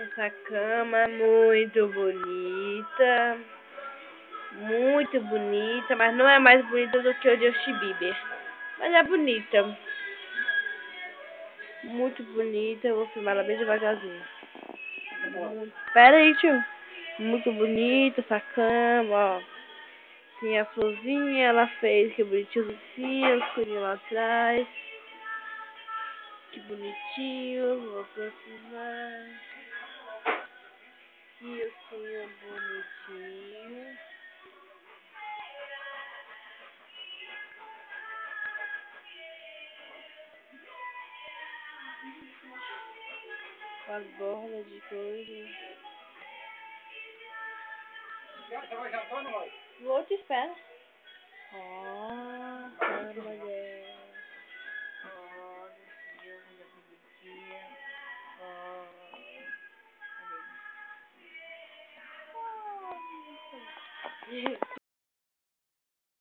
Essa cama é muito bonita. Muito bonita, mas não é mais bonita do que o Justin Bieber. Mas é bonita. Muito bonita. Eu vou filmar ela bem devagarzinho. Pera aí, tio. Muito bonita essa cama, ó. Tem a florzinha, ela fez que bonitinho assim, os corinhos lá atrás. Que bonitinho, vou aproximar. Que ursinho bonitinho. Com as bordas de coisa. Vou te esperar. Ó, cama dela. Ó, viu como é bonitinha. Ó.